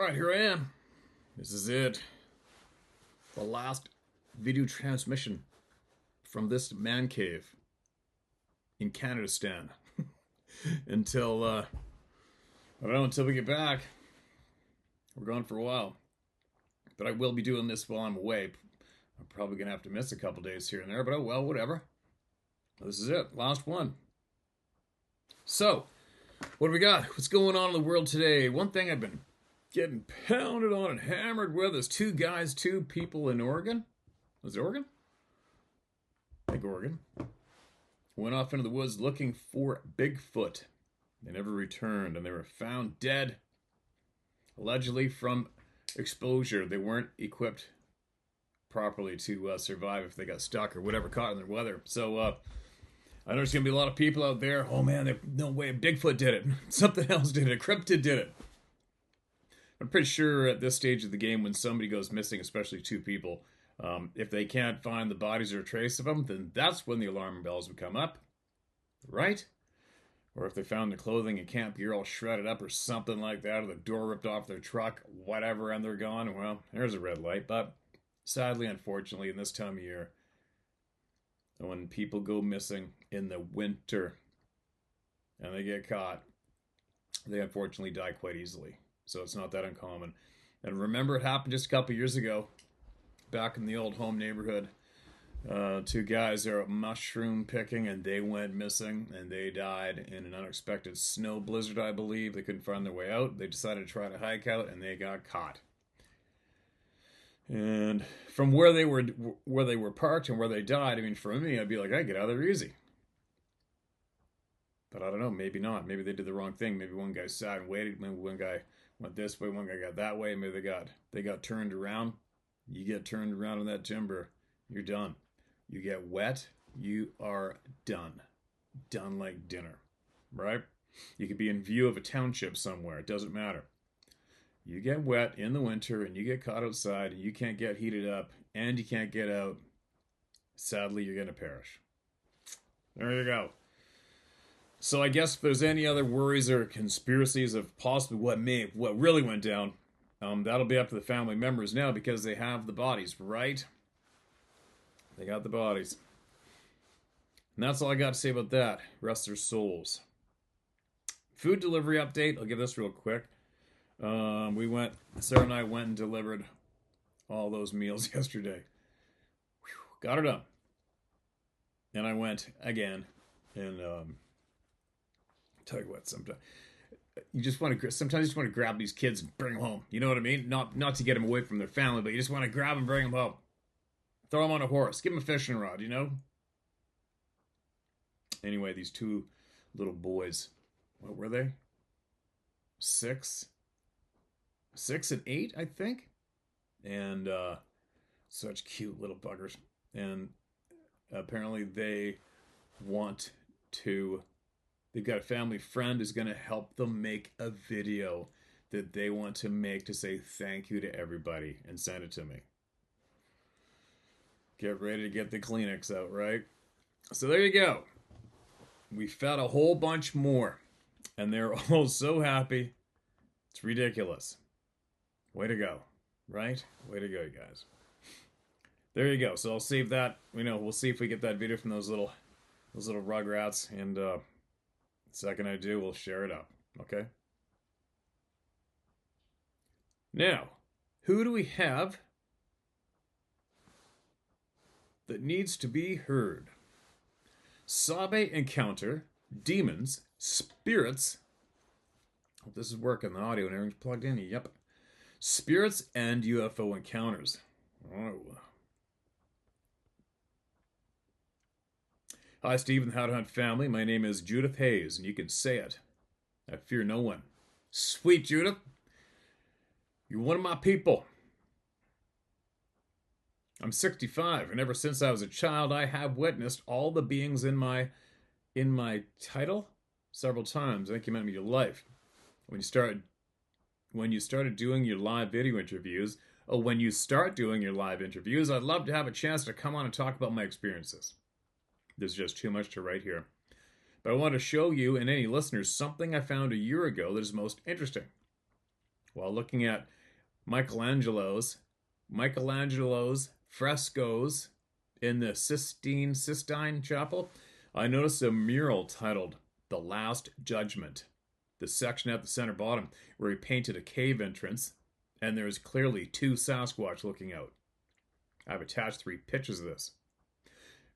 Alright, here I am. This is it. The last video transmission from this man cave in Canada-stan. until, I don't know, until we get back. We're gone for a while. But I will be doing this while I'm away. I'm probably going to have to miss a couple days here and there, but oh well, whatever. This is it. Last one. So, what do we got? What's going on in the world today? One thing I've been getting pounded on and hammered with is two people in Oregon. Was it Oregon? I think Oregon. Went off into the woods looking for Bigfoot. They never returned, and they were found dead. Allegedly from exposure. They weren't equipped properly to survive if they got stuck or whatever caught in their weather. So, I know there's going to be a lot of people out there. Oh man, no way, Bigfoot did it. Something else did it. A cryptid did it. I'm pretty sure at this stage of the game, when somebody goes missing, especially two people, if they can't find the bodies or a trace of them, then that's when the alarm bells would come up, right? Or if they found the clothing and camp gear all shredded up or something like that, or the door ripped off their truck, whatever, and they're gone, well, there's a red light. But sadly, unfortunately, in this time of year, when people go missing in the winter and they get caught, they unfortunately die quite easily. So it's not that uncommon. And remember, it happened just a couple years ago, back in the old home neighborhood. Two guys are mushroom picking, and they went missing, and they died in an unexpected snow blizzard, I believe. They couldn't find their way out. They decided to try to hike out, and they got caught. And from where they were parked and where they died, I mean, for me, I'd be like, I get out of there easy. But I don't know, maybe not. Maybe they did the wrong thing. Maybe one guy sat and waited. Maybe one guy went this way, one guy got that way. Maybe they got turned around. You get turned around in that timber, you're done. You get wet, you are done. Done like dinner, right? You could be in view of a township somewhere. It doesn't matter. You get wet in the winter and you get caught outside and you can't get heated up and you can't get out. Sadly, you're going to perish. There you go. So I guess if there's any other worries or conspiracies of possibly what really went down, that'll be up to the family members now because they have the bodies, right? They got the bodies. And that's all I got to say about that. Rest their souls. Food delivery update. I'll give this real quick. Sarah and I went and delivered all those meals yesterday. Whew, got her done. And I went again. And tell you what, sometimes you just want to grab these kids and bring them home. You know what I mean? Not to get them away from their family, but you just want to grab them and bring them home. Throw them on a horse. Give them a fishing rod, you know? Anyway, these two little boys, what were they? 6 and 8, I think. And such cute little buggers. And apparently they've got a family friend who's going to help them make a video that they want to make to say thank you to everybody and send it to me. Get ready to get the Kleenex out, right? So there you go. We fed a whole bunch more. And they're all so happy. It's ridiculous. Way to go. Right? Way to go, you guys. There you go. So I'll save that. We'll see if we get that video from those little rugrats. And the second I do, we'll share it up. Okay? Now, who do we have that needs to be heard? Sabe encounter, demons, spirits. Hope this is working. The audio and everything's plugged in. Yep. Spirits and UFO encounters. Oh. Hi, Steve and the How to Hunt family. My name is Judith Hayes, and you can say it. I fear no one. Sweet Judith. You're one of my people. I'm 65, and ever since I was a child, I have witnessed all the beings in my title several times. I think you meant your life. When you started doing your live video interviews, when you start doing your live interviews, I'd love to have a chance to come on and talk about my experiences. There's just too much to write here. But I want to show you and any listeners something I found a year ago that is most interesting. While looking at Michelangelo's frescoes in the Sistine Chapel, I noticed a mural titled "The Last Judgment." The section at the center bottom where he painted a cave entrance, and there's clearly two Sasquatch looking out. I've attached 3 pictures of this.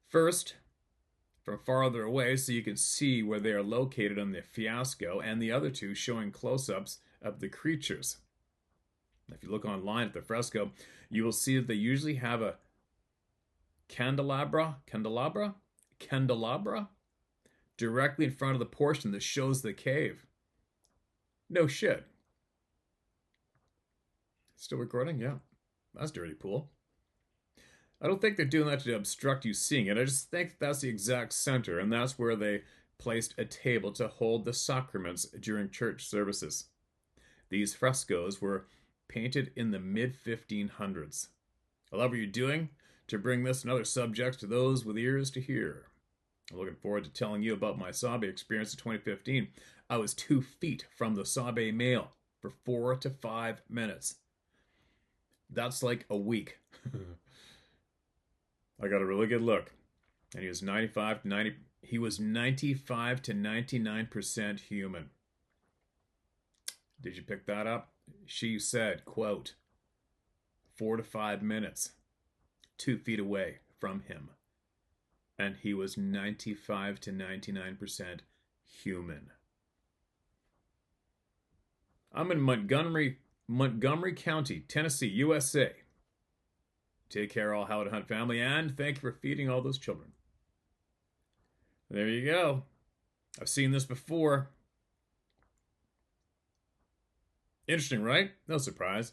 First, from farther away so you can see where they are located on the fiasco, and the other 2 showing close-ups of the creatures. If you look online at the fresco, you will see that they usually have a candelabra directly in front of the portion that shows the cave. No shit. Still recording? Yeah. That's dirty pool. I don't think they're doing that to obstruct you seeing it. I just think that's the exact center, and that's where they placed a table to hold the sacraments during church services. These frescoes were painted in the mid-1500s. I love what you're doing to bring this and other subjects to those with ears to hear. I'm looking forward to telling you about my Sabe experience in 2015. I was 2 feet from the Sabe male for 4 to 5 minutes. That's like a week. I got a really good look. And he was 95 to 99% human. Did you pick that up? She said, quote, 4 to 5 minutes, 2 feet away from him. And he was 95 to 99% human. I'm in Montgomery County, Tennessee, USA. Take care, all How to Hunt family, and thank you for feeding all those children. There you go. I've seen this before. Interesting, right? No surprise.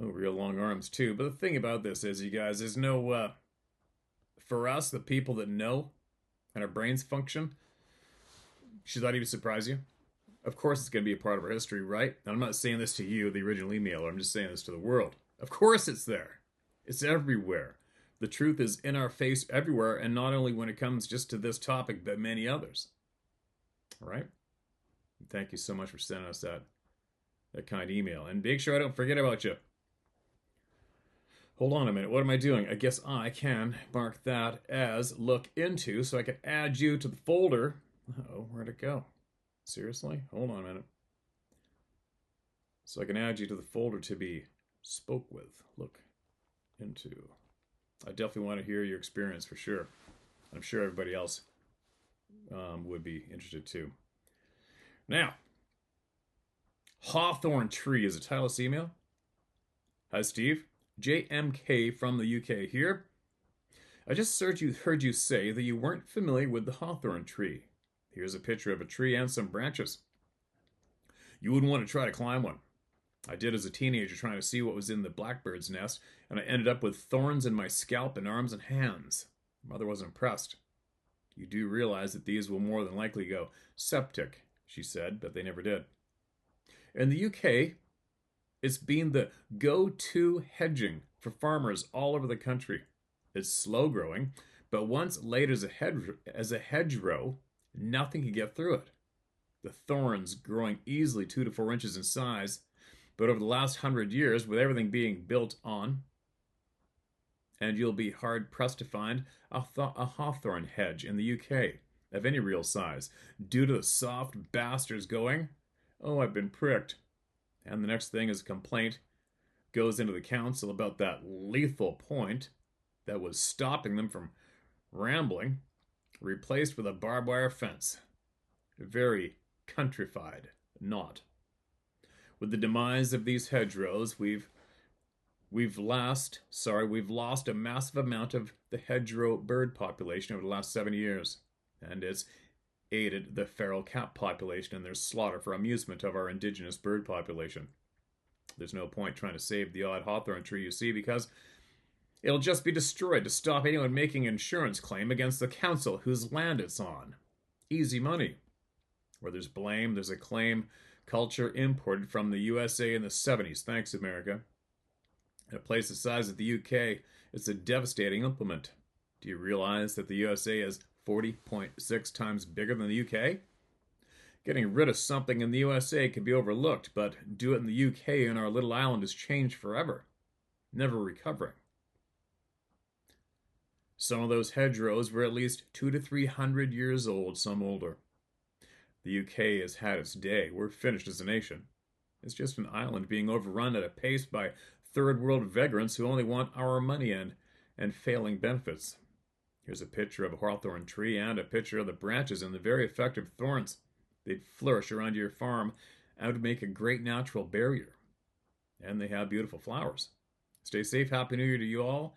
Oh, real long arms, too. But the thing about this is, you guys, there's no... for us, the people that know and our brains function, should that even surprise you? Of course it's going to be a part of our history, right? And I'm not saying this to you, the original emailer. I'm just saying this to the world. Of course it's there. It's everywhere. The truth is in our face everywhere, and not only when it comes just to this topic, but many others. All right? Thank you so much for sending us that kind email. And make sure I don't forget about you. Hold on a minute. What am I doing? I guess I can mark that as look into, so I can add you to the folder. Uh-oh, where'd it go? Seriously? Hold on a minute. So I can add you to the folder to be spoke with. Look into. I definitely want to hear your experience for sure. I'm sure everybody else would be interested too. Now, Hawthorne tree is the title of this email. Hi, Steve. JMK from the UK here. I just heard you say that you weren't familiar with the hawthorn tree. Here's a picture of a tree and some branches. You wouldn't want to try to climb one. I did as a teenager trying to see what was in the blackbird's nest, and I ended up with thorns in my scalp and arms and hands. Mother wasn't impressed. You do realize that these will more than likely go septic, she said, but they never did. In the UK, it's been the go-to hedging for farmers all over the country. It's slow growing, but once laid as a hedgerow, nothing can get through it. The thorns growing easily 2 to 4 inches in size, but over the last 100 years, with everything being built on, and you'll be hard-pressed to find a hawthorn hedge in the UK of any real size, due to the soft bastards going, oh, I've been pricked. And the next thing is a complaint goes into the council about that lethal point that was stopping them from rambling, replaced with a barbed wire fence. Very countrified, not. With the demise of these hedgerows, we've lost a massive amount of the hedgerow bird population over the last 7 years, and it's aided the feral cat population in their slaughter for amusement of our indigenous bird population. There's no point trying to save the odd hawthorn tree you see, because it'll just be destroyed to stop anyone making an insurance claim against the council whose land it's on. Easy money. Where there's blame, there's a claim. Culture imported from the USA in the 70s. Thanks, America. In a place the size of the UK, it's a devastating implement. Do you realize that the USA is 40.6 times bigger than the UK? Getting rid of something in the USA can be overlooked, but do it in the UK and our little island is changed forever, never recovering. Some of those hedgerows were at least 200 to 300 years old, some older. The UK has had its day. We're finished as a nation. It's just an island being overrun at a pace by third world vagrants who only want our money and failing benefits. Here's a picture of a hawthorn tree and a picture of the branches and the very effective thorns. They'd flourish around your farm and would make a great natural barrier. And they have beautiful flowers. Stay safe. Happy New Year to you all.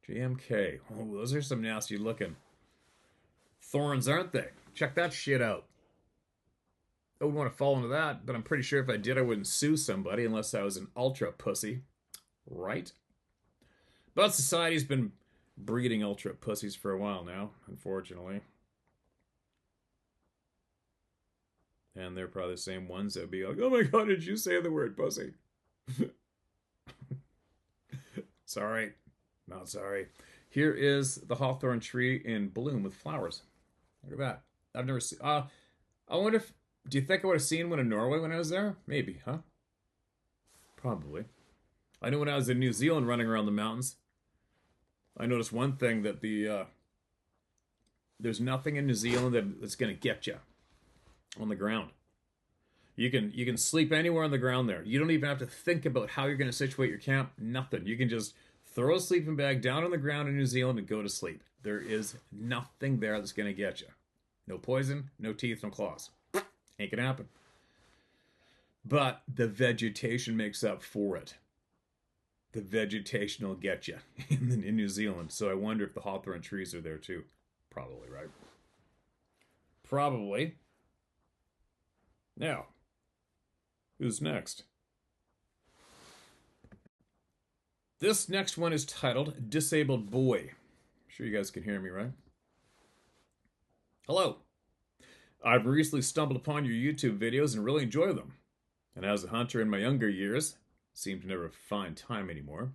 JMK. Oh, those are some nasty looking thorns, aren't they? Check that shit out. I would want to fall into that, but I'm pretty sure if I did, I wouldn't sue somebody unless I was an ultra pussy. Right? But society's been breeding ultra pussies for a while now, unfortunately. And they're probably the same ones that would be like, oh my god, did you say the word pussy? Sorry. Not sorry. Here is the hawthorn tree in bloom with flowers. Look at that. I've never seen... I wonder if... Do you think I would have seen one in Norway when I was there? Maybe, huh? Probably. I know when I was in New Zealand running around the mountains, I noticed one thing, that there's nothing in New Zealand that's going to get you on the ground. You can sleep anywhere on the ground there. You don't even have to think about how you're going to situate your camp. Nothing. You can just throw a sleeping bag down on the ground in New Zealand and go to sleep. There is nothing there that's going to get you. No poison, no teeth, no claws. Ain't gonna happen. But the vegetation makes up for it. The vegetation will get you in New Zealand. So I wonder if the hawthorn trees are there too. Probably, right? Probably. Now, who's next? This next one is titled Disabled Boy. I'm sure you guys can hear me, right? Hello. I've recently stumbled upon your YouTube videos and really enjoy them. And as a hunter in my younger years, seem to never find time anymore,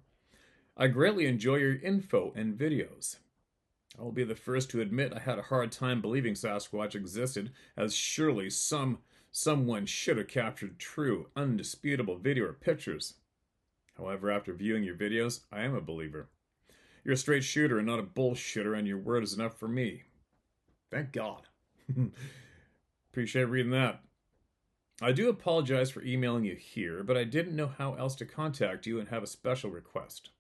I greatly enjoy your info and videos. I will be the first to admit I had a hard time believing Sasquatch existed, as surely someone should have captured true, undisputable video or pictures. However, after viewing your videos, I am a believer. You're a straight shooter and not a bullshitter, and your word is enough for me. Thank God. Appreciate reading that. I do apologize for emailing you here, but I didn't know how else to contact you and have a special request.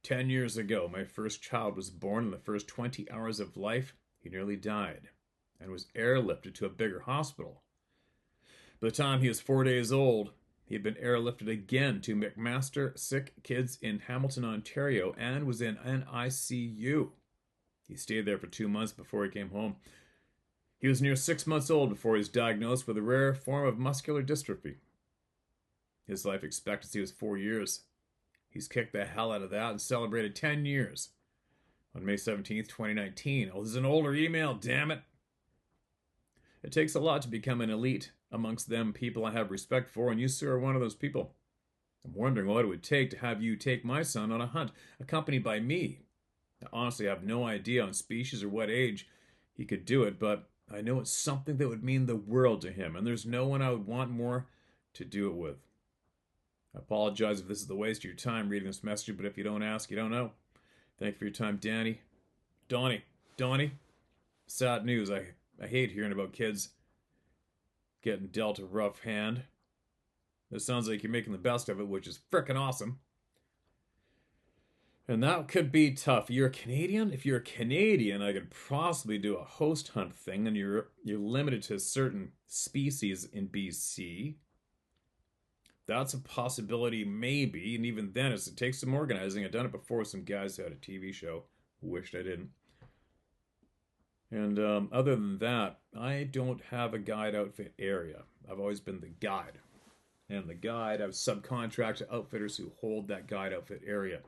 10 years ago, my first child was born. In the first 20 hours of life, he nearly died and was airlifted to a bigger hospital. By the time he was 4 days old, he had been airlifted again to McMaster Sick Kids in Hamilton, Ontario, and was in an ICU. He stayed there for 2 months before he came home. He was near 6 months old before he was diagnosed with a rare form of muscular dystrophy. His life expectancy was 4 years. He's kicked the hell out of that and celebrated 10 years. On May 17th, 2019. Oh, this is an older email, damn it. It takes a lot to become an elite amongst them people I have respect for, and you, sir, are one of those people. I'm wondering what it would take to have you take my son on a hunt, accompanied by me. I honestly have no idea on species or what age he could do it, but I know it's something that would mean the world to him, and there's no one I would want more to do it with. I apologize if this is the waste of your time reading this message, but if you don't ask, you don't know. Thank you for your time, Danny. Donnie. Sad news. I hate hearing about kids getting dealt a rough hand. It sounds like you're making the best of it, which is frickin' awesome. And that could be tough. You're a Canadian? If you're a Canadian, I could possibly do a host hunt thing, and you're limited to certain species in BC. That's a possibility, maybe, and even then, it takes some organizing. I've done it before with some guys who had a TV show. Wished I didn't. And other than that, I don't have a guide outfit area. I've always been the guide. And the guide, I've subcontracted outfitters who hold that guide outfit area.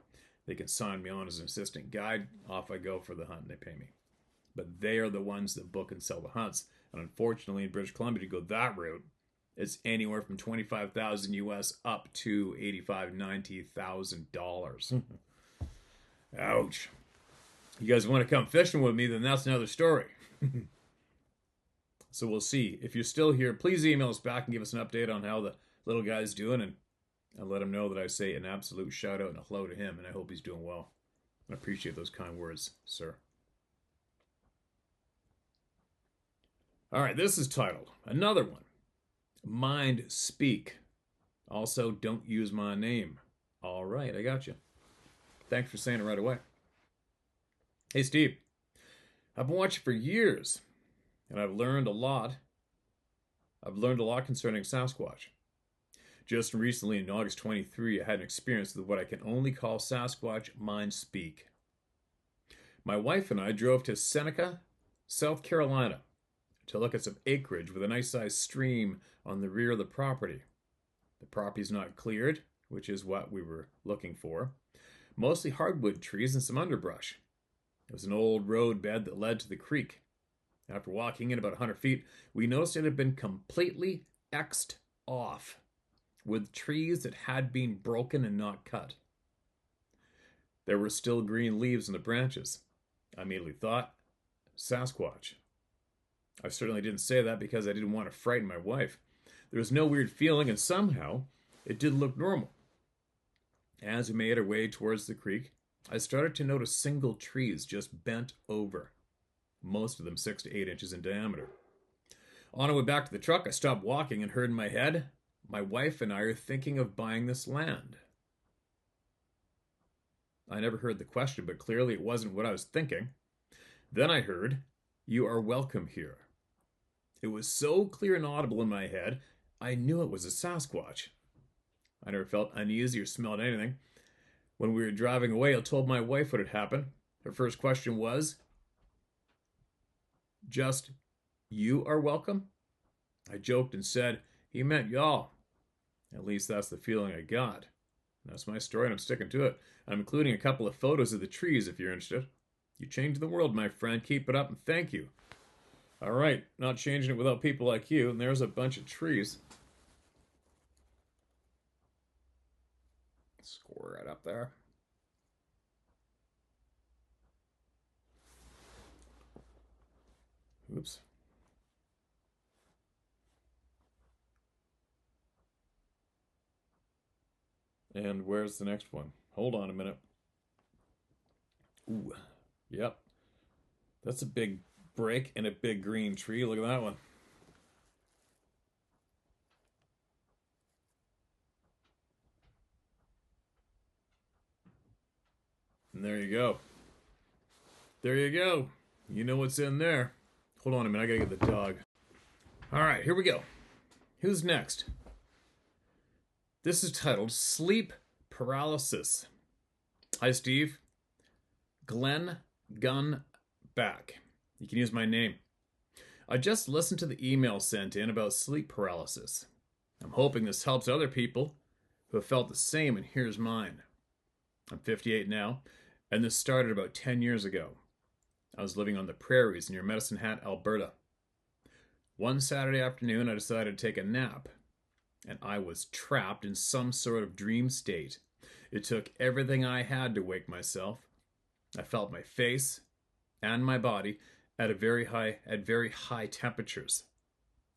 They can sign me on as an assistant guide. Off I go for the hunt, and they pay me. But they are the ones that book and sell the hunts. And unfortunately, in British Columbia, to go that route, it's anywhere from $25,000 US up to $85,000, $90,000. Ouch. You guys want to come fishing with me, then that's another story. So we'll see. If you're still here, please email us back and give us an update on how the little guy's doing, and let him know that I say an absolute shout out and a hello to him, and I hope he's doing well. I appreciate those kind words, sir. All right, this is titled, another one, Mind Speak. Also, don't use my name. All right, I got you. Thanks for saying it right away. Hey, Steve. I've been watching for years, and I've learned a lot. Concerning Sasquatch. Just recently, in August 23, I had an experience with what I can only call Sasquatch mind speak. My wife and I drove to Seneca, South Carolina, to look at some acreage with a nice sized stream on the rear of the property. The property's not cleared, which is what we were looking for. Mostly hardwood trees and some underbrush. It was an old road bed that led to the creek. After walking in about 100 feet, we noticed it had been completely X'd off, with trees that had been broken and not cut. There were still green leaves in the branches. I immediately thought, Sasquatch. I certainly didn't say that because I didn't want to frighten my wife. There was no weird feeling, and somehow it did look normal. As we made our way towards the creek, I started to notice single trees just bent over, most of them 6 to 8 inches in diameter. On our way back to the truck, I stopped walking and heard in my head, my wife and I are thinking of buying this land. I never heard the question, but clearly it wasn't what I was thinking. Then I heard, you are welcome here. It was so clear and audible in my head, I knew it was a Sasquatch. I never felt uneasy or smelled anything. When we were driving away, I told my wife what had happened. Her first question was, just, you are welcome? I joked and said, he meant y'all. At least that's the feeling I got. That's my story, and I'm sticking to it. I'm including a couple of photos of the trees if you're interested. You changed the world, my friend. Keep it up, and thank you. All right, not changing it without people like you, and there's a bunch of trees. Score right up there. Oops. And where's the next one? Hold on a minute. Ooh, yep. That's a big break and a big green tree. Look at that one. And there you go. There you go. You know what's in there. Hold on a minute. I gotta get the dog. All right, here we go. Who's next? This is titled Sleep Paralysis. Hi, Steve. Glenn Gunn back. You can use my name. I just listened to the email sent in about sleep paralysis. I'm hoping this helps other people who have felt the same, and here's mine. I'm 58 now, and this started about 10 years ago. I was living on the prairies near Medicine Hat, Alberta. One Saturday afternoon, I decided to take a nap, and I was trapped in some sort of dream state. It took everything I had to wake myself. I felt my face and my body at very high temperatures.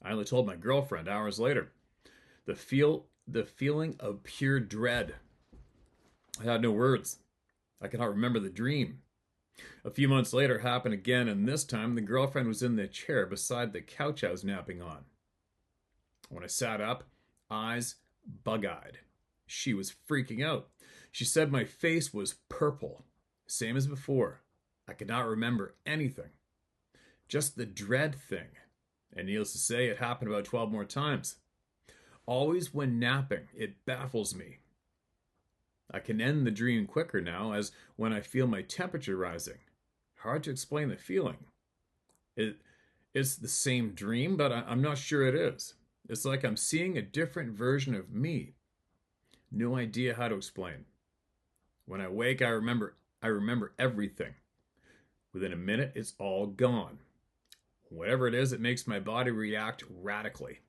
I only told my girlfriend hours later. The feeling of pure dread. I had no words. I cannot remember the dream. A few months later, it happened again, and this time the girlfriend was in the chair beside the couch I was napping on. When I sat up, eyes bug-eyed. She was freaking out. She said my face was purple, same as before. I could not remember anything. Just the dread thing. And needless to say, it happened about 12 more times. Always when napping, it baffles me. I can end the dream quicker now, as when I feel my temperature rising. Hard to explain the feeling. It's the same dream, but I'm not sure it is. It's like I'm seeing a different version of me. No idea how to explain. When I wake, I remember everything. Within a minute, it's all gone. Whatever it is, it makes my body react radically.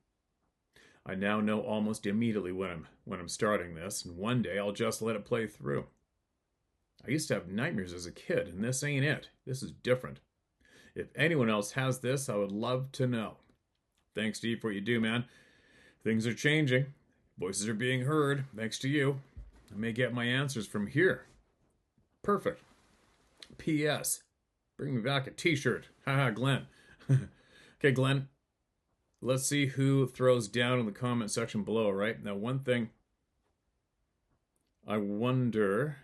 I now know almost immediately when I'm starting this, and one day I'll just let it play through. I used to have nightmares as a kid, and this ain't it. This is different. If anyone else has this, I would love to know. Thanks, Steve, for what you do, man. Things are changing. Voices are being heard. Thanks to you. I may get my answers from here. Perfect. P.S. Bring me back a t-shirt. Haha, Glenn. Okay, Glenn. Let's see who throws down in the comment section below, right? Now, one thing I wonder...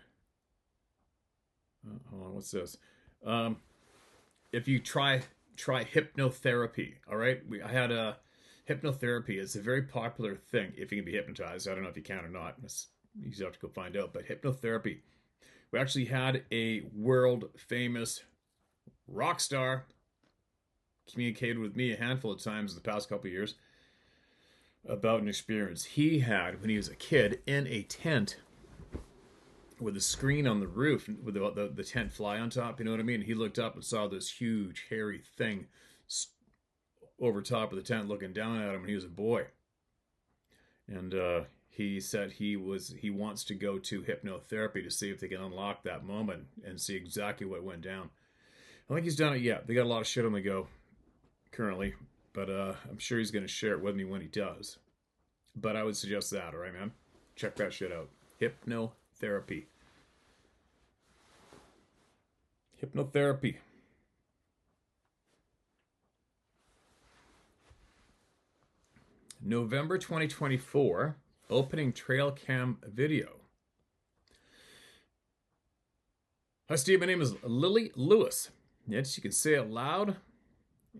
hold on, what's this? If you try hypnotherapy, all right? I had a hypnotherapy. It's a very popular thing if you can be hypnotized. I don't know if you can or not. You have to go find out. But hypnotherapy. We actually had a world famous rock star communicated with me a handful of times in the past couple of years about an experience he had when he was a kid in a tent with a screen on the roof with the tent fly on top, you know what I mean? He looked up and saw this huge hairy thing over top of the tent looking down at him when he was a boy. And he said he wants to go to hypnotherapy to see if they can unlock that moment and see exactly what went down. I think he's done it yet. They got a lot of shit on the go currently, but I'm sure he's going to share it with me when he does. But I would suggest that, all right, man? Check that shit out. Hypnotherapy. Hypnotherapy. November 2024, opening trail cam video. Hi, Steve. My name is Lily Lewis. Yes, you can say it loud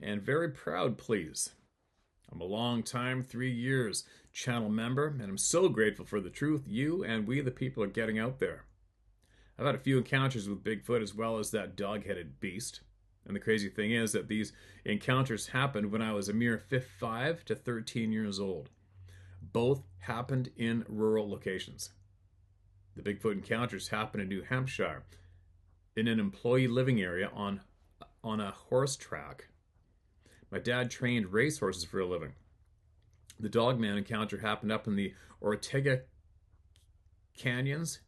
and very proud, please. I'm a long time, 3 years, channel member, and I'm so grateful for the truth you and we, the people, are getting out there. I've had a few encounters with Bigfoot as well as that dog-headed beast. And the crazy thing is that these encounters happened when I was a mere 5 to 13 years old. Both happened in rural locations. The Bigfoot encounters happened in New Hampshire, in an employee living area on a horse track. My dad trained racehorses for a living. The Dogman encounter happened up in the Ortega Canyons,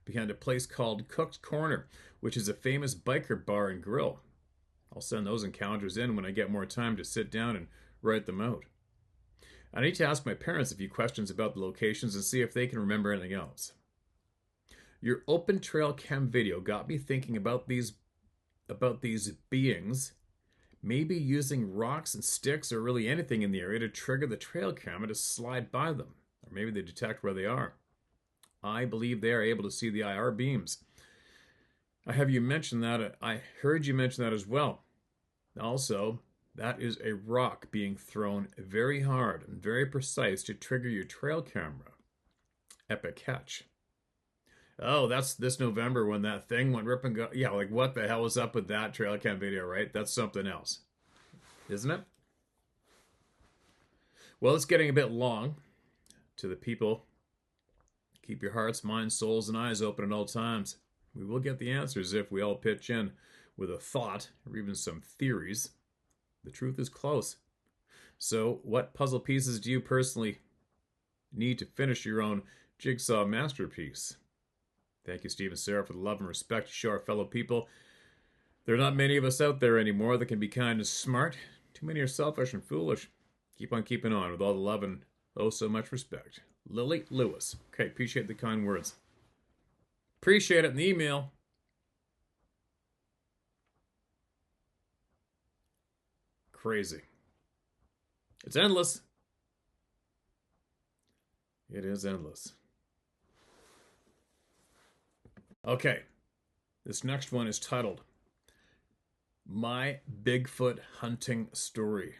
behind a place called Cook's Corner, which is a famous biker bar and grill. I'll send those encounters in when I get more time to sit down and write them out. I need to ask my parents a few questions about the locations and see if they can remember anything else. Your open trail cam video got me thinking about these beings maybe using rocks and sticks or really anything in the area to trigger the trail camera to slide by them, or maybe they detect where they are. I believe they are able to see the IR beams. I heard you mention that as well. Also, that is a rock being thrown very hard and very precise to trigger your trail camera. Epic catch. Oh, that's this November when that thing went rip and go. Yeah, like what the hell was up with that trail cam video, right? That's something else. Isn't it? Well, it's getting a bit long. To the people, keep your hearts, minds, souls, and eyes open at all times. We will get the answers if we all pitch in with a thought or even some theories. The truth is close. So, what puzzle pieces do you personally need to finish your own jigsaw masterpiece? Thank you, Steve and Sarah, for the love and respect you show our fellow people. There are not many of us out there anymore that can be kind and smart. Too many are selfish and foolish. Keep on keeping on with all the love and oh so much respect. Lily Lewis. Okay, appreciate the kind words. Appreciate it in the email. Crazy. It's endless. It is endless. Okay, this next one is titled My Bigfoot Hunting Story.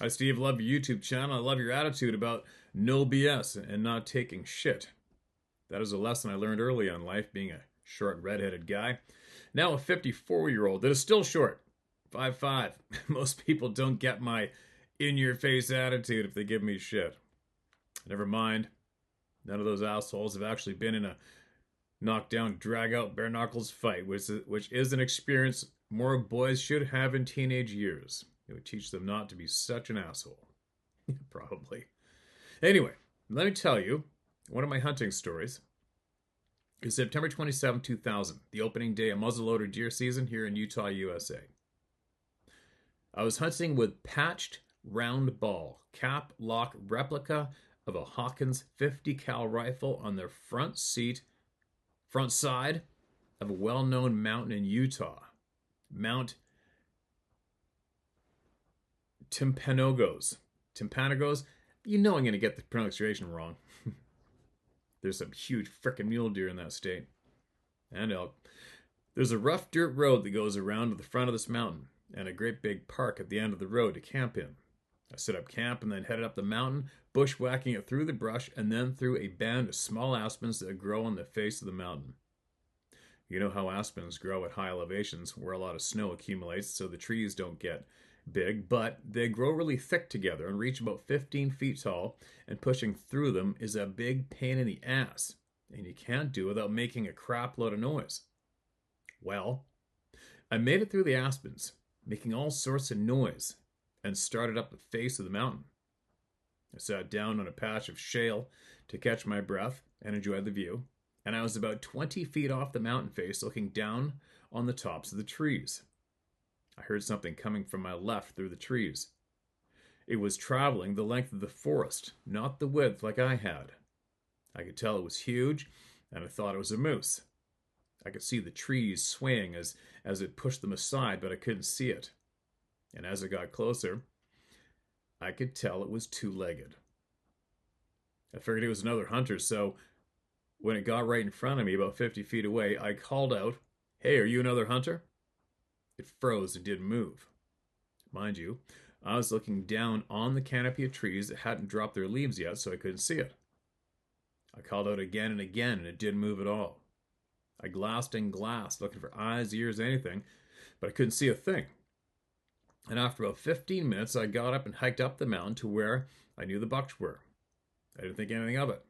Hi, Steve. Love your YouTube channel. I love your attitude about no BS and not taking shit. That is a lesson I learned early in life, being a short, redheaded guy. Now a 54-year-old that is still short, 5'5". Most people don't get my in-your-face attitude if they give me shit. Never mind. None of those assholes have actually been in a knockdown, drag-out, bare-knuckles fight, which is an experience more boys should have in teenage years. It would teach them not to be such an asshole. Probably. Anyway, let me tell you, one of my hunting stories is September 27, 2000, the opening day of muzzleloader deer season here in Utah, USA. I was hunting with patched round ball, cap lock replica of a Hawkins 50 cal rifle on the front side of a well-known mountain in Utah, Mount Timpanogos. Timpanogos? You know I'm going to get the pronunciation wrong. There's some huge frickin' mule deer in that state. And elk. There's a rough dirt road that goes around to the front of this mountain, and a great big park at the end of the road to camp in. I set up camp and then headed up the mountain, bushwhacking it through the brush and then through a band of small aspens that grow on the face of the mountain. You know how aspens grow at high elevations where a lot of snow accumulates so the trees don't get big, but they grow really thick together and reach about 15 feet tall, and pushing through them is a big pain in the ass, and you can't do without making a crap load of noise. Well, I made it through the aspens, making all sorts of noise, and started up the face of the mountain. I sat down on a patch of shale to catch my breath and enjoy the view, and I was about 20 feet off the mountain face looking down on the tops of the trees. I heard something coming from my left through the trees. It was traveling the length of the forest, not the width like I had. I could tell it was huge, and I thought it was a moose. I could see the trees swaying as it pushed them aside, but I couldn't see it. And as it got closer, I could tell it was two-legged. I figured it was another hunter, so when it got right in front of me, about 50 feet away, I called out, "Hey, are you another hunter?" It froze and didn't move. Mind you, I was looking down on the canopy of trees that hadn't dropped their leaves yet, so I couldn't see it. I called out again and again, and it didn't move at all. I glassed and glassed, looking for eyes, ears, anything, but I couldn't see a thing. And after about 15 minutes, I got up and hiked up the mountain to where I knew the bucks were. I didn't think anything of it.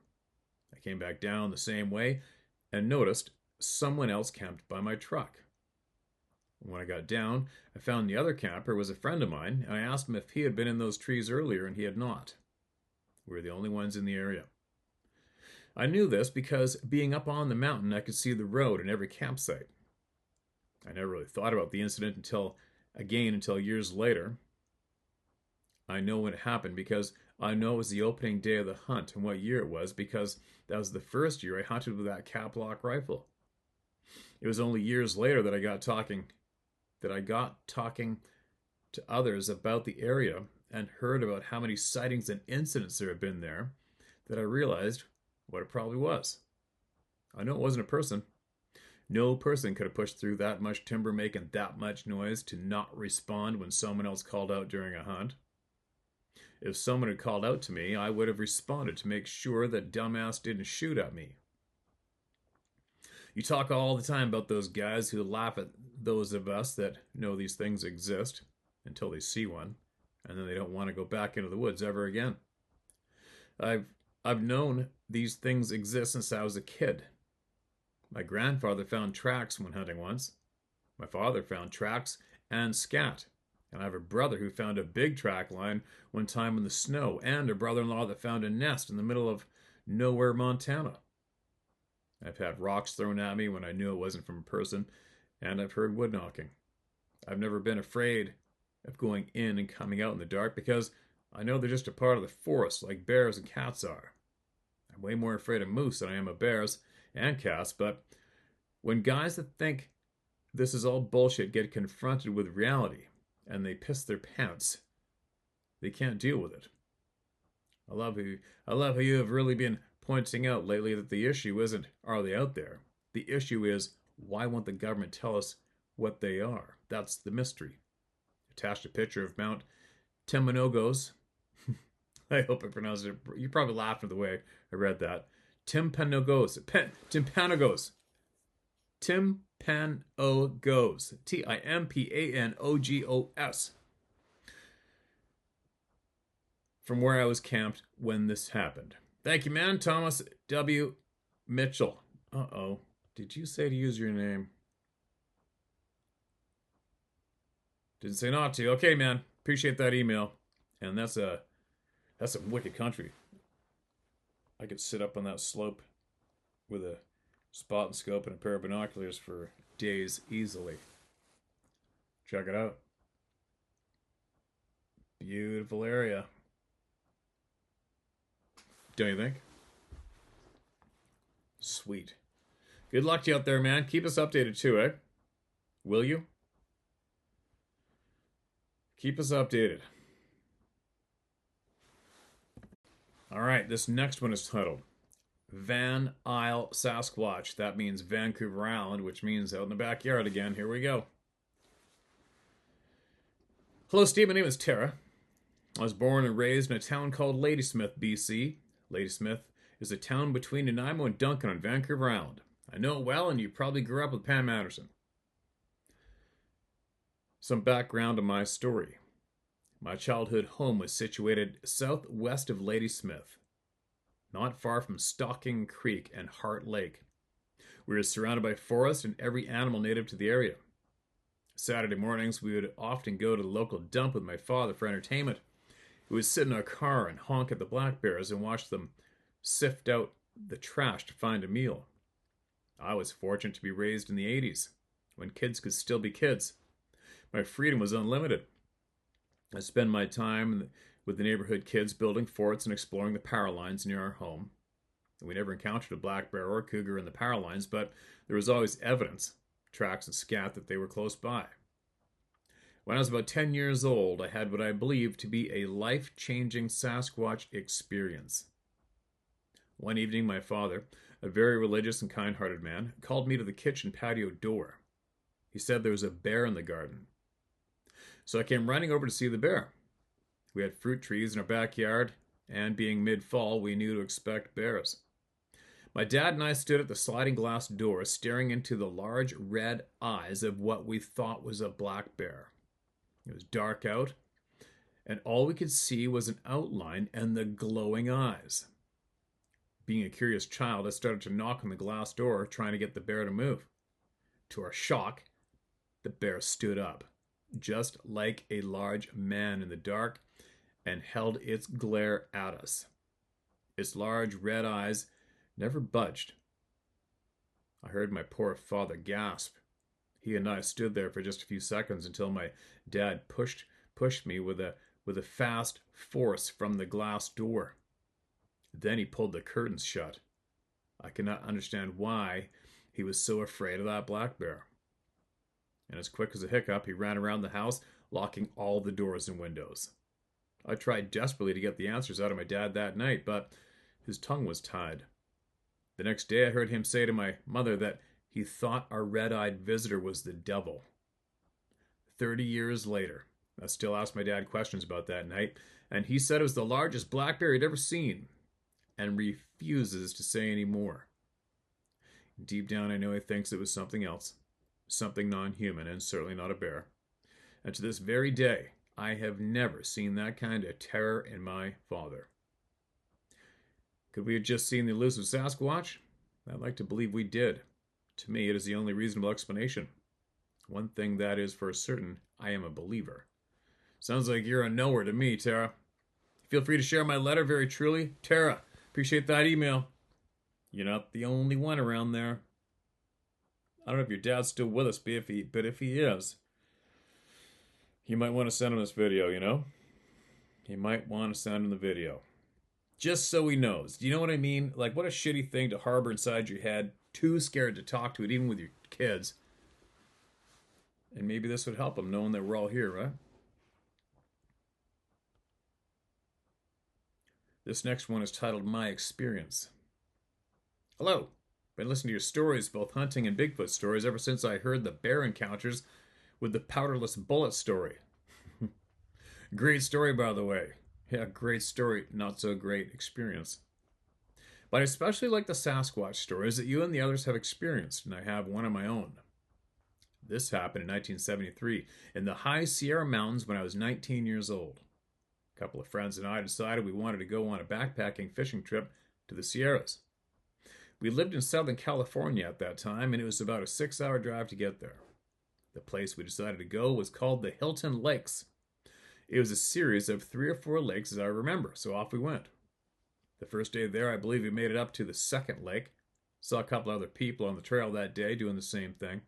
I came back down the same way and noticed someone else camped by my truck. When I got down, I found the other camper was a friend of mine, and I asked him if he had been in those trees earlier, and he had not. We were the only ones in the area. I knew this because being up on the mountain, I could see the road in every campsite. I never really thought about the incident until years later. I know when it happened because I know it was the opening day of the hunt and what year it was, because that was the first year I hunted with that cap-lock rifle. It was only years later that I got talking to others about the area and heard about how many sightings and incidents there had been there, that I realized what it probably was. I know it wasn't a person. No person could have pushed through that much timber making that much noise to not respond when someone else called out during a hunt. If someone had called out to me, I would have responded to make sure that dumbass didn't shoot at me. You talk all the time about those guys who laugh at those of us that know these things exist until they see one, and then they don't want to go back into the woods ever again. I've known these things exist since I was a kid. My grandfather found tracks when hunting once. My father found tracks and scat. And I have a brother who found a big track line one time in the snow, and a brother-in-law that found a nest in the middle of nowhere, Montana. I've had rocks thrown at me when I knew it wasn't from a person, and I've heard wood knocking. I've never been afraid of going in and coming out in the dark because I know they're just a part of the forest like bears and cats are. I'm way more afraid of moose than I am of bears and cats, but when guys that think this is all bullshit get confronted with reality and they piss their pants, they can't deal with it. I love how you have really been pointing out lately that the issue isn't are they out there? The issue is why won't the government tell us what they are? That's the mystery. Attached a picture of Mount Timpanogos. I hope I pronounced it. You probably laughed at the way I read that. Timpanogos. Timpanogos. Timpanogos. Timpanogos. From where I was camped when this happened. Thank you, man. Thomas W. Mitchell. Uh-oh. Did you say to use your name? Didn't say not to. Okay, man. Appreciate that email. And that's some wicked country. I could sit up on that slope with a spot and scope and a pair of binoculars for days easily. Check it out. Beautiful area. Don't you think? Sweet. Good luck to you out there, man. Keep us updated too, eh? Will you? Keep us updated. All right, this next one is titled Van Isle Sasquatch. That means Vancouver Island, which means out in the backyard again. Here we go. Hello, Steve. My name is Tara. I was born and raised in a town called Ladysmith, BC. Ladysmith is a town between Nanaimo and Duncan on Vancouver Island. I know it well, and you probably grew up with Pam Anderson. Some background on my story. My childhood home was situated southwest of Ladysmith, not far from Stocking Creek and Heart Lake. We were surrounded by forest and every animal native to the area. Saturday mornings, we would often go to the local dump with my father for entertainment. We would sit in our car and honk at the black bears and watch them sift out the trash to find a meal. I was fortunate to be raised in the 80s, when kids could still be kids. My freedom was unlimited. I spent my time with the neighborhood kids building forts and exploring the power lines near our home. We never encountered a black bear or cougar in the power lines, but there was always evidence, tracks and scat, that they were close by. When I was about 10 years old, I had what I believed to be a life-changing Sasquatch experience. One evening, my father, a very religious and kind-hearted man, called me to the kitchen patio door. He said there was a bear in the garden. So I came running over to see the bear. We had fruit trees in our backyard, and being mid-fall, we knew to expect bears. My dad and I stood at the sliding glass door, staring into the large red eyes of what we thought was a black bear. It was dark out, and all we could see was an outline and the glowing eyes. Being a curious child, I started to knock on the glass door, trying to get the bear to move. To our shock, the bear stood up, just like a large man in the dark, and held its glare at us. Its large red eyes never budged. I heard my poor father gasp. He and I stood there for just a few seconds until my dad pushed me with a fast force from the glass door. Then he pulled the curtains shut. I could not understand why he was so afraid of that black bear. And as quick as a hiccup, he ran around the house, locking all the doors and windows. I tried desperately to get the answers out of my dad that night, but his tongue was tied. The next day I heard him say to my mother that he thought our red-eyed visitor was the devil. 30 years later, I still ask my dad questions about that night, and he said it was the largest black bear he'd ever seen, and refuses to say any more. Deep down, I know he thinks it was something else, something non-human, and certainly not a bear. And to this very day, I have never seen that kind of terror in my father. Could we have just seen the elusive Sasquatch? I'd like to believe we did. To me, it is the only reasonable explanation. One thing that is for certain, I am a believer. Sounds like you're a knower to me, Tara. Feel free to share my letter. Very truly, Tara. Appreciate that email. You're not the only one around there. I don't know if your dad's still with us, but if he is, you might want to send him this video, you know? You might want to send him the video. Just so he knows. Do you know what I mean? Like, what a shitty thing to harbor inside your head. Too scared to talk to it, even with your kids. And maybe this would help him, knowing that we're all here, right? This next one is titled My Experience. Hello. Been listening to your stories, both hunting and Bigfoot stories, ever since I heard the bear encounters with the powderless bullet story. Great story, by the way. Yeah, great story, not so great experience. But I especially like the Sasquatch stories that you and the others have experienced, and I have one of my own. This happened in 1973 in the high Sierra Mountains when I was 19 years old. A couple of friends and I decided we wanted to go on a backpacking fishing trip to the Sierras. We lived in Southern California at that time, and it was about a 6-hour drive to get there. The place we decided to go was called the Hilton Lakes. It was a series of 3 or 4 lakes, as I remember, so off we went. The first day there, I believe we made it up to the second lake. Saw a couple other people on the trail that day doing the same thing.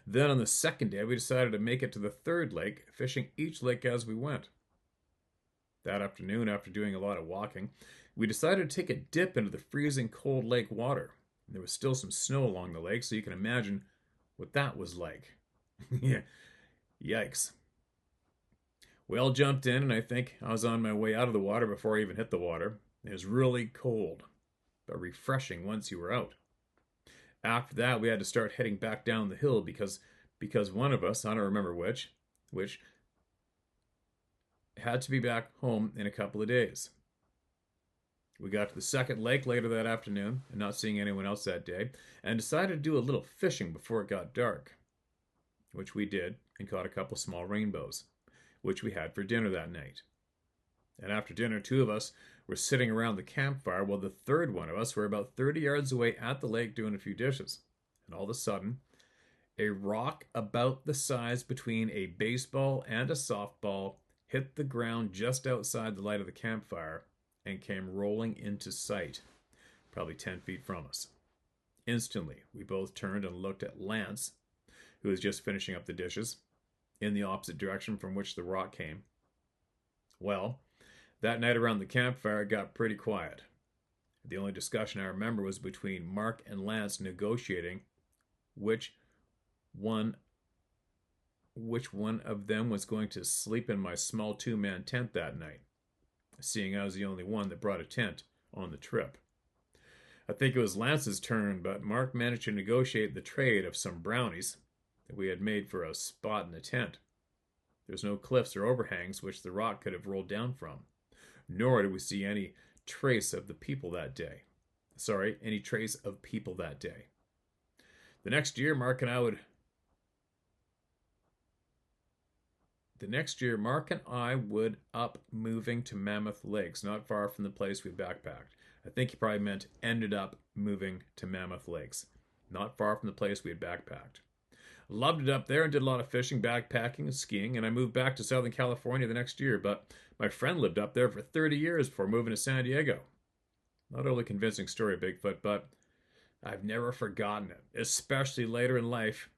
Then on the second day, we decided to make it to the third lake, fishing each lake as we went. That afternoon, after doing a lot of walking, we decided to take a dip into the freezing cold lake water. There was still some snow along the lake, so you can imagine what that was like. Yeah, yikes. We all jumped in, and I think I was on my way out of the water before I even hit the water. It was really cold, but refreshing once you were out. After that, we had to start heading back down the hill because one of us, I don't remember which had to be back home in a couple of days. We got to the second lake later that afternoon, and not seeing anyone else that day, and decided to do a little fishing before it got dark, which we did, and caught a couple small rainbows, which we had for dinner that night. And after dinner, two of us were sitting around the campfire while the third one of us were about 30 yards away at the lake doing a few dishes. And all of a sudden, a rock about the size between a baseball and a softball hit the ground just outside the light of the campfire and came rolling into sight, probably 10 feet from us. Instantly, we both turned and looked at Lance, who was just finishing up the dishes, in the opposite direction from which the rock came. Well, that night around the campfire it got pretty quiet. The only discussion I remember was between Mark and Lance negotiating which one of them was going to sleep in my small two-man tent that night, seeing I was the only one that brought a tent on the trip. I think it was Lance's turn, but Mark managed to negotiate the trade of some brownies that we had made for a spot in the tent. There's no cliffs or overhangs which the rock could have rolled down from, nor did we see any trace of people that day. The next year, Mark and I would up moving to Mammoth Lakes, not far from the place we backpacked. I think he probably meant ended up moving to Mammoth Lakes, not far from the place we had backpacked. Loved it up there and did a lot of fishing, backpacking, and skiing, and I moved back to Southern California the next year, but my friend lived up there for 30 years before moving to San Diego. Not only a convincing story of Bigfoot, but I've never forgotten it, especially later in life,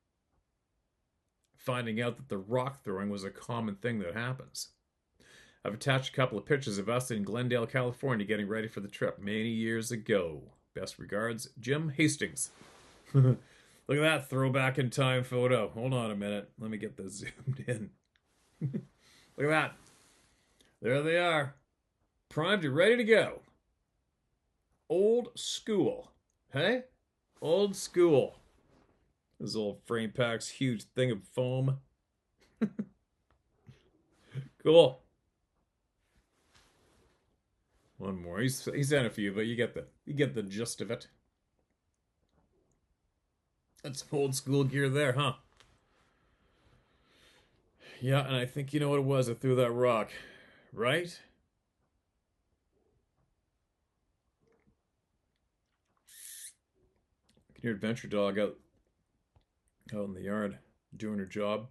finding out that the rock throwing was a common thing that happens. I've attached a couple of pictures of us in Glendale, California, getting ready for the trip many years ago. Best regards, Jim Hastings. Look at that throwback in time photo. Hold on a minute. Let me get this zoomed in. Look at that. There they are. Primed and ready to go. Old school. Hey? Old school. This old frame pack's huge thing of foam. Cool. One more. He's sent a few, but you get the gist of it. That's old school gear there, huh? Yeah, and I think you know what it was that threw that rock, right? You can hear Adventure Dog out in the yard doing her job,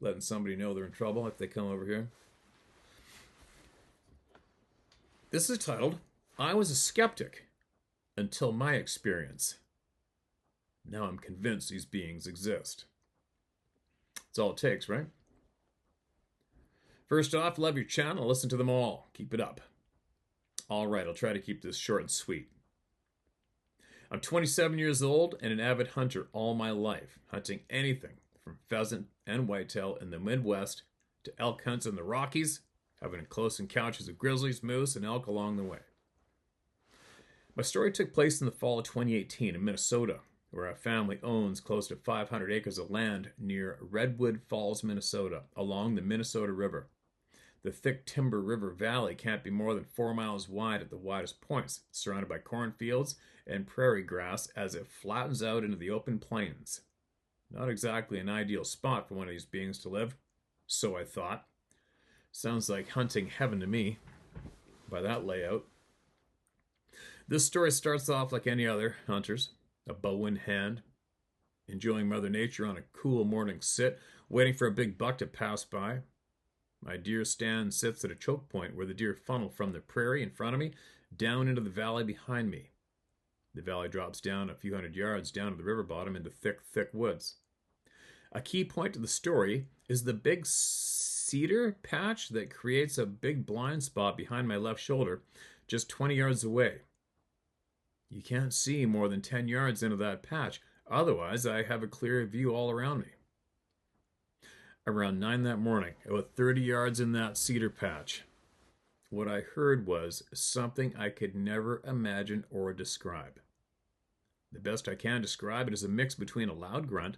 letting somebody know they're in trouble if they come over here. This is titled, I Was a Skeptic Until My Experience. Now I'm convinced these beings exist. That's all it takes, right? First off, love your channel. Listen to them all. Keep it up. All right, I'll try to keep this short and sweet. I'm 27 years old and an avid hunter all my life, hunting anything from pheasant and whitetail in the Midwest to elk hunts in the Rockies, having close encounters of grizzlies, moose, and elk along the way. My story took place in the fall of 2018 in Minnesota, where our family owns close to 500 acres of land near Redwood Falls, Minnesota, along the Minnesota River. The thick Timber River Valley can't be more than 4 miles wide at the widest points, surrounded by cornfields and prairie grass as it flattens out into the open plains. Not exactly an ideal spot for one of these beings to live, so I thought. Sounds like hunting heaven to me, by that layout. This story starts off like any other hunters, a bow in hand, enjoying Mother Nature on a cool morning sit, waiting for a big buck to pass by. My deer stand sits at a choke point where the deer funnel from the prairie in front of me down into the valley behind me. The valley drops down a few hundred yards down to the river bottom into thick, thick woods. A key point to the story is the big cedar patch that creates a big blind spot behind my left shoulder, just 20 yards away. You can't see more than 10 yards into that patch. Otherwise, I have a clear view all around me. Around 9 that morning, about 30 yards in that cedar patch, what I heard was something I could never imagine or describe. The best I can describe it is a mix between a loud grunt,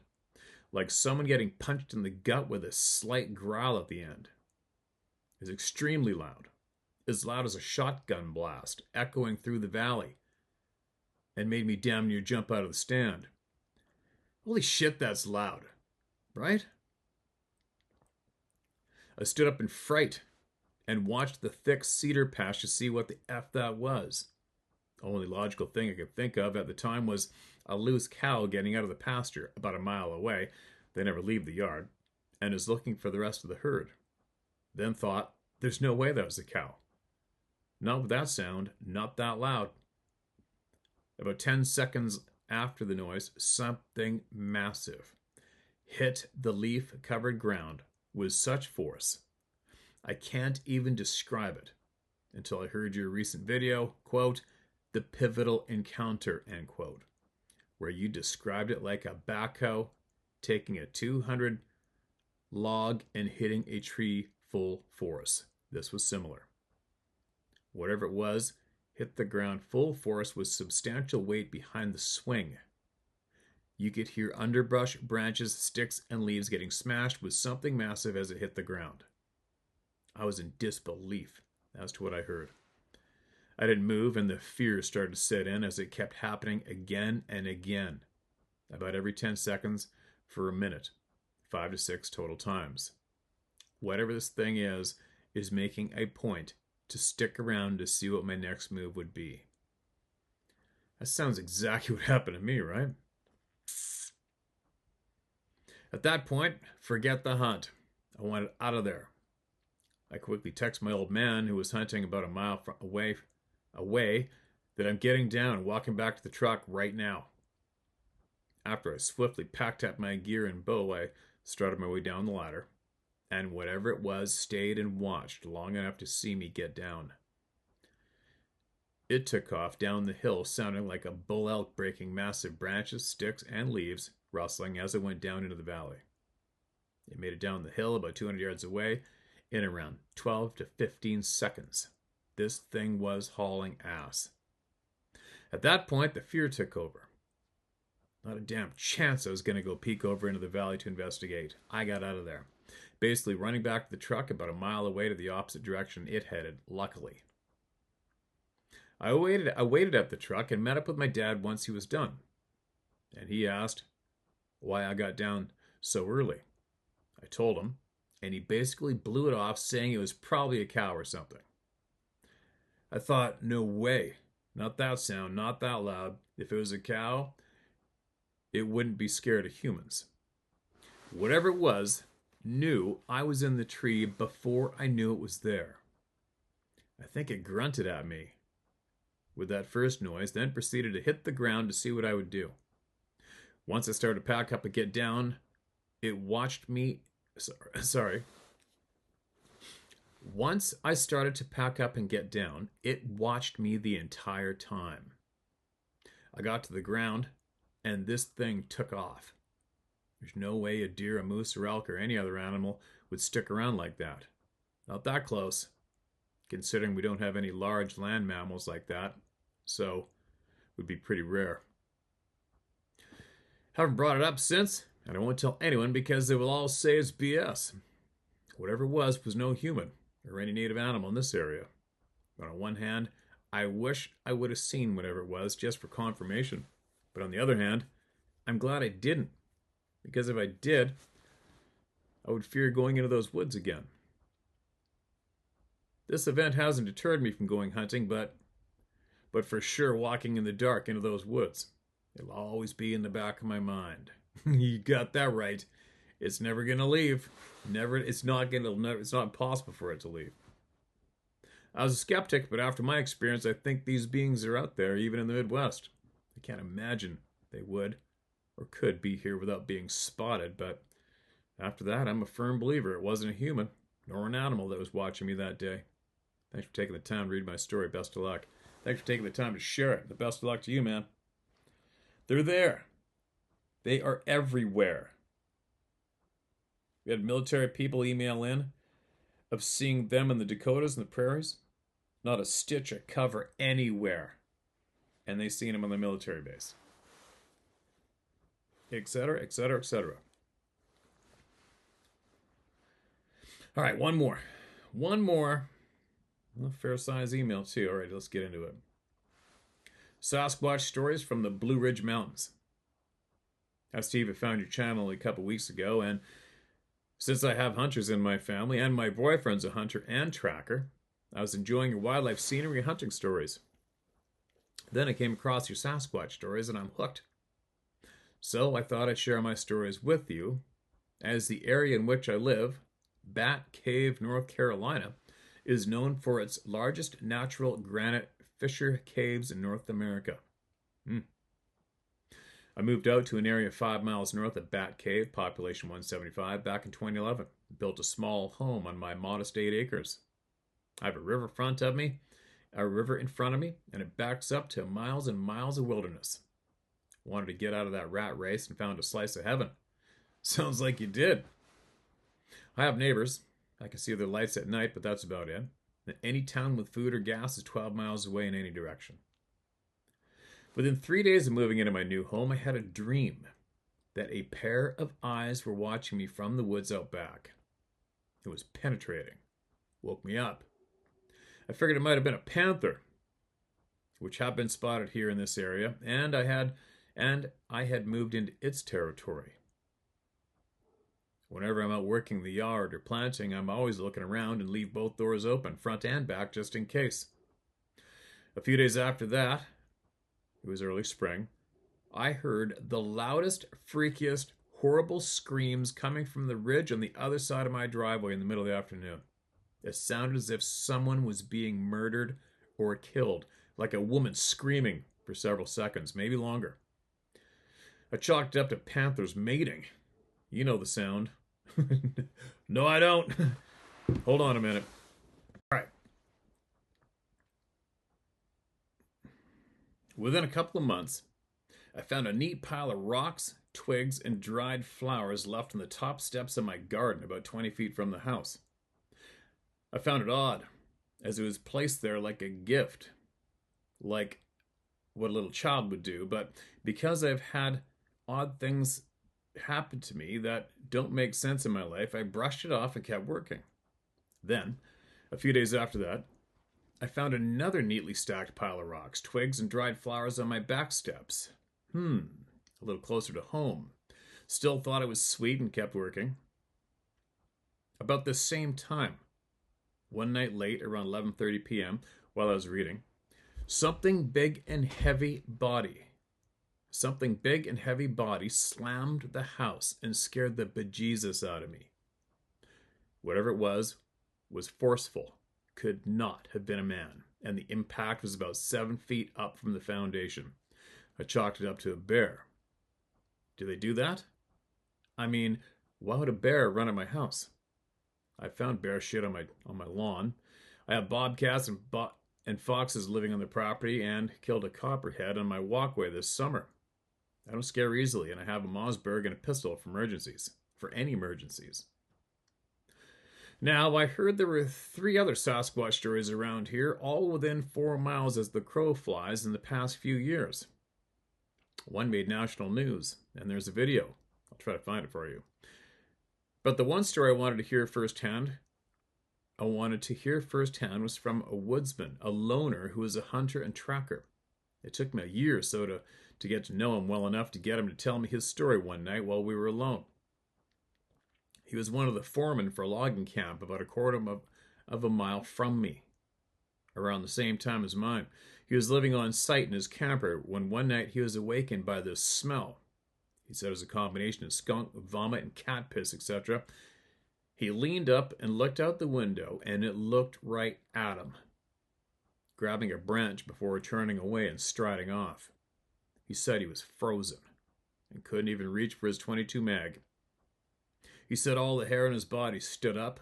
like someone getting punched in the gut with a slight growl at the end. It was extremely loud as a shotgun blast, echoing through the valley, and made me damn near jump out of the stand. Holy shit, that's loud, right? I stood up in fright and watched the thick cedar patch to see what the F that was. The only logical thing I could think of at the time was a loose cow getting out of the pasture about a mile away. They never leave the yard, and is looking for the rest of the herd. Then thought, there's no way that was a cow. Not with that sound, not that loud. About 10 seconds after the noise, something massive hit the leaf-covered ground with such force I can't even describe it until I heard your recent video, quote, the pivotal encounter, end quote, where you described it like a backhoe taking a 200 log and hitting a tree full force. This was similar. Whatever it was, hit the ground full force with substantial weight behind the swing. You could hear underbrush, branches, sticks, and leaves getting smashed with something massive as it hit the ground. I was in disbelief as to what I heard. I didn't move, and the fear started to set in as it kept happening again and again, about every 10 seconds for a minute, 5 to 6 total times. Whatever this thing is making a point to stick around to see what my next move would be. That sounds exactly what happened to me, right? At that point, forget the hunt. I wanted out of there. I quickly text my old man, who was hunting about a mile away, that I'm getting down and walking back to the truck right now. After I swiftly packed up my gear and bow, I started my way down the ladder, and whatever it was stayed and watched long enough to see me get down. It took off down the hill, sounding like a bull elk breaking massive branches, sticks, and leaves, rustling as it went down into the valley. It made it down the hill about 200 yards away in around 12 to 15 seconds. This thing was hauling ass. At that point, the fear took over. Not a damn chance I was going to go peek over into the valley to investigate. I got out of there, basically running back to the truck about a mile away to the opposite direction it headed, luckily. I waited at the truck and met up with my dad once he was done. And he asked why I got down so early. I told him, and he basically blew it off, saying it was probably a cow or something. I thought, no way. Not that sound, not that loud. If it was a cow, it wouldn't be scared of humans. Whatever it was, knew I was in the tree before I knew it was there. I think it grunted at me with that first noise, then proceeded to hit the ground to see what I would do. Once I started to pack up and get down, it watched me. Once I started to pack up and get down, it watched me the entire time. I got to the ground, and this thing took off. There's no way a deer, a moose, or elk, or any other animal would stick around like that. Not that close, considering we don't have any large land mammals like that, so it would be pretty rare. Haven't brought it up since, and I won't tell anyone because they will all say it's BS. Whatever it was no human or any native animal in this area. But on one hand, I wish I would have seen whatever it was just for confirmation. But on the other hand, I'm glad I didn't, because if I did, I would fear going into those woods again. This event hasn't deterred me from going hunting, but for sure walking in the dark into those woods. It'll always be in the back of my mind. You got that right. It's never gonna leave. It's not possible for it to leave. I was a skeptic, but after my experience, I think these beings are out there, even in the Midwest. I can't imagine they would or could be here without being spotted, but after that, I'm a firm believer it wasn't a human nor an animal that was watching me that day. Thanks for taking the time to read my story. Best of luck. Thanks for taking the time to share it. The best of luck to you, man. They're there. They are everywhere. We had military people email in of seeing them in the Dakotas and the prairies. Not a stitch of cover anywhere. And they seen them on the military base. Etc., etc., etc. All right, one more. One more. Well, fair size email, too. All right, let's get into it. Sasquatch stories from the Blue Ridge Mountains. Now, Steve, I found your channel a couple weeks ago, and since I have hunters in my family, and my boyfriend's a hunter and tracker, I was enjoying your wildlife scenery and hunting stories. Then I came across your Sasquatch stories, and I'm hooked. So I thought I'd share my stories with you, as the area in which I live, Bat Cave, North Carolina, is known for its largest natural granite fissure caves in North America. I moved out to an area 5 miles north of Bat Cave, population 175, back in 2011. Built a small home on my modest 8 acres. I have a river in front of me, and it backs up to miles and miles of wilderness. Wanted to get out of that rat race and found a slice of heaven. Sounds like you did. I have neighbors. I can see their lights at night, but that's about it. Any town with food or gas is 12 miles away in any direction. Within 3 days of moving into my new home, I had a dream that a pair of eyes were watching me from the woods out back. It was penetrating. Woke me up. I figured it might have been a panther, which have been spotted here in this area, and I had moved into its territory. Whenever I'm out working the yard or planting, I'm always looking around and leave both doors open, front and back, just in case. A few days after that, it was early spring, I heard the loudest, freakiest, horrible screams coming from the ridge on the other side of my driveway in the middle of the afternoon. It sounded as if someone was being murdered or killed, like a woman screaming for several seconds, maybe longer. I chalked it up to panthers mating. You know the sound. No, I don't. Hold on a minute. All right. Within a couple of months, I found a neat pile of rocks, twigs, and dried flowers left on the top steps of my garden about 20 feet from the house. I found it odd, as it was placed there like a gift, like what a little child would do, but because I've had odd things happen to me that don't make sense in my life, I brushed it off and kept working. Then, a few days after that, I found another neatly stacked pile of rocks, twigs, and dried flowers on my back steps. A little closer to home. Still thought it was sweet and kept working. About the same time, one night late, around 11:30 p.m., while I was reading, something big and heavy body slammed the house and scared the bejesus out of me. Whatever it was forceful. Could not have been a man, and the impact was about 7 feet up from the foundation. I chalked it up to a bear. Do they do that? I mean, why would a bear run at my house? I found bear shit on my lawn. I have bobcats and foxes living on the property, and killed a copperhead on my walkway this summer. I don't scare easily, and I have a Mossberg and a pistol for any emergencies. Now, I heard there were 3 other Sasquatch stories around here, all within 4 miles as the crow flies in the past few years. One made national news, and there's a video. I'll try to find it for you. But the one story I wanted to hear firsthand was from a woodsman, a loner who is a hunter and tracker. It took me a year or so to get to know him well enough to get him to tell me his story one night while we were alone. He was one of the foremen for a logging camp about a quarter of a mile from me. Around the same time as mine, he was living on site in his camper when one night he was awakened by this smell. He said it was a combination of skunk, vomit, and cat piss, etc. He leaned up and looked out the window, and it looked right at him, grabbing a branch before turning away and striding off. He said he was frozen and couldn't even reach for his .22 mag. He said all the hair on his body stood up,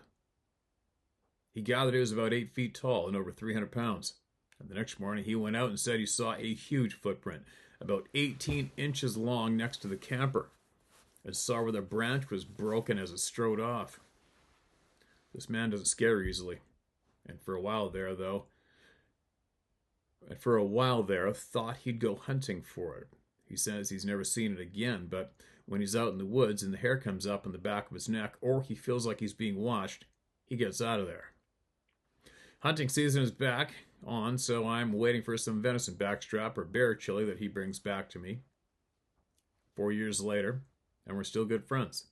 He gathered it was about 8 feet tall and over 300 pounds. And the next morning he went out and said he saw a huge footprint, about 18 inches long next to the camper, and saw where the branch was broken as it strode off. This man doesn't scare easily. And for a while there, thought he'd go hunting for it. He says he's never seen it again, but when he's out in the woods and the hair comes up on the back of his neck, or he feels like he's being watched, he gets out of there. Hunting season is back on, so I'm waiting for some venison backstrap or bear chili that he brings back to me. 4 years later, and we're still good friends.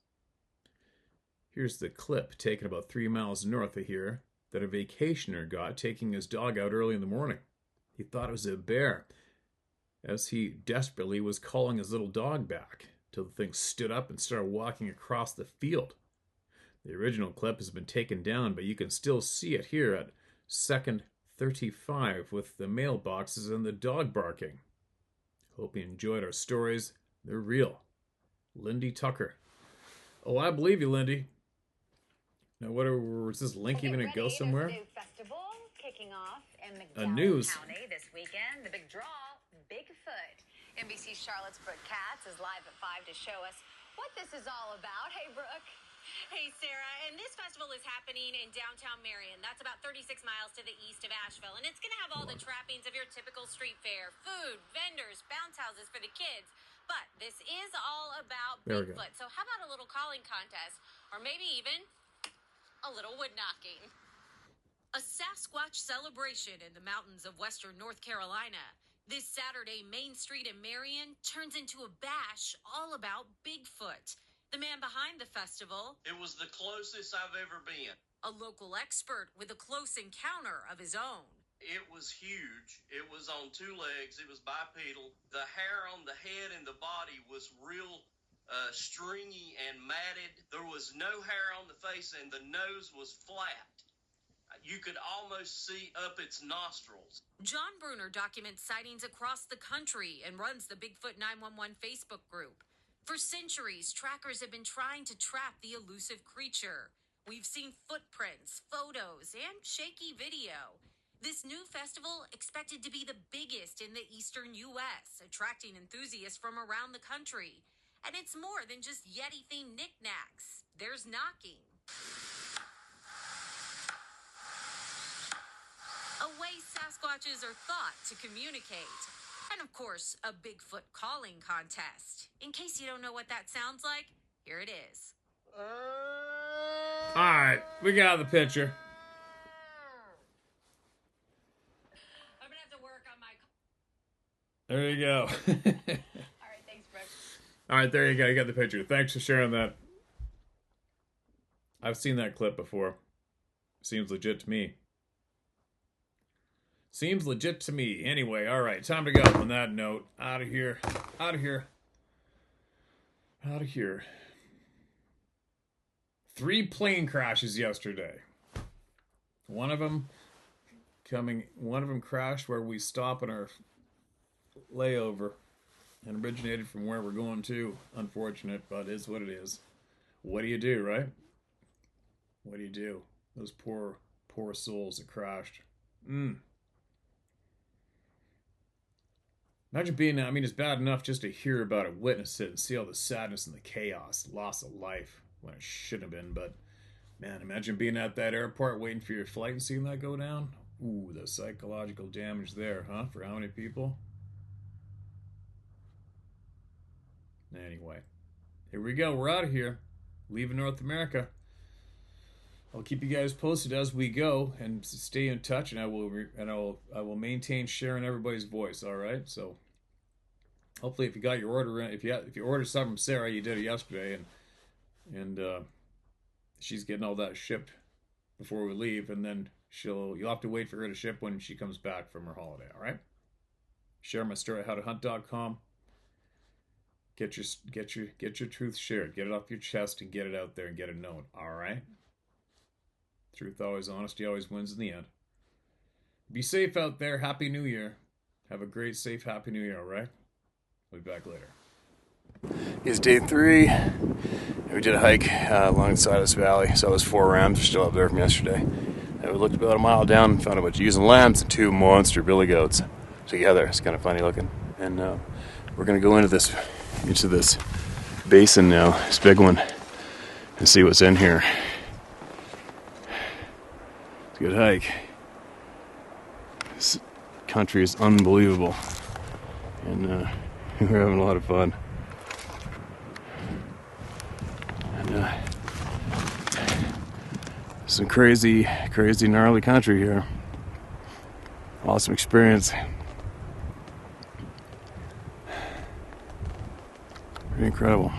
Here's the clip taken about 3 miles north of here that a vacationer got taking his dog out early in the morning. He thought it was a bear, as he desperately was calling his little dog back, till the thing stood up and started walking across the field. The original clip has been taken down, but you can still see it here at 2nd 35 with the mailboxes and the dog barking. Hope you enjoyed our stories. They're real. Lindy Tucker. Oh, I believe you, Lindy. Now, is this link even going to go somewhere? Festival kicking off in news. County this weekend. The big draw, Bigfoot. NBC's Charlotte's Brooke Katz is live at 5 to show us what this is all about. Hey, Brooke. Hey, Sarah, and this festival is happening in downtown Marion. That's about 36 miles to the east of Asheville, and it's going to have all the trappings of your typical street fair: food, vendors, bounce houses for the kids. But this is all about Bigfoot. So how about a little calling contest, or maybe even a little wood knocking? A Sasquatch celebration in the mountains of western North Carolina. This Saturday, Main Street in Marion turns into a bash all about Bigfoot. The man behind the festival, it was the closest I've ever been. A local expert with a close encounter of his own. It was huge. It was on 2 legs. It was bipedal. The hair on the head and the body was real stringy and matted. There was no hair on the face, and the nose was flat. You could almost see up its nostrils. John Bruner documents sightings across the country and runs the Bigfoot 911 Facebook group. For centuries, trackers have been trying to trap the elusive creature. We've seen footprints, photos, and shaky video. This new festival expected to be the biggest in the eastern U.S., attracting enthusiasts from around the country. And it's more than just Yeti-themed knickknacks. There's knocking. A way Sasquatches are thought to communicate. And of course, a Bigfoot calling contest. In case you don't know what that sounds like, here it is. All right, we got the picture. I'm gonna have to work on my... There you go. All right, thanks, Brooke. All right, there you go. You got the picture. Thanks for sharing that. I've seen that clip before. Seems legit to me. Seems legit to me. Anyway, all right, time to go on that note. Out of here. Out of here. Out of here. 3 plane crashes yesterday. One of them crashed where we stop in our layover and originated from where we're going to. Unfortunate, but it's what it is. What do you do, right? What do you do? Those poor souls that crashed. Imagine being, it's bad enough just to hear about it, witness it, and see all the sadness and the chaos, loss of life when it shouldn't have been. But, man, imagine being at that airport waiting for your flight and seeing that go down. Ooh, the psychological damage there, huh? For how many people? Anyway, here we go. We're out of here. Leaving North America. I'll keep you guys posted as we go, and stay in touch, and I will maintain sharing everybody's voice. All right, so hopefully, if you got your order in, if you ordered something from Sarah, you did it yesterday, and she's getting all that shipped before we leave, and then you'll have to wait for her to ship when she comes back from her holiday. All right, share my story at howtohunt.com. Get your truth shared. Get it off your chest and get it out there and get it known. All right. Truth always, honesty always wins in the end. Be safe out there. Happy New Year. Have a great, safe, happy New Year, all right? We'll be back later. It's day 3. We did a hike alongside this valley. So it was 4 rams. We're still up there from yesterday. It we looked about a mile down and found a bunch of ewes and lambs and 2 monster billy goats together. It's kind of funny looking. And we're gonna go into this basin now, this big one, and see what's in here. It's a good hike. This country is unbelievable, and we're having a lot of fun. And some crazy gnarly country here. Awesome experience. Pretty incredible.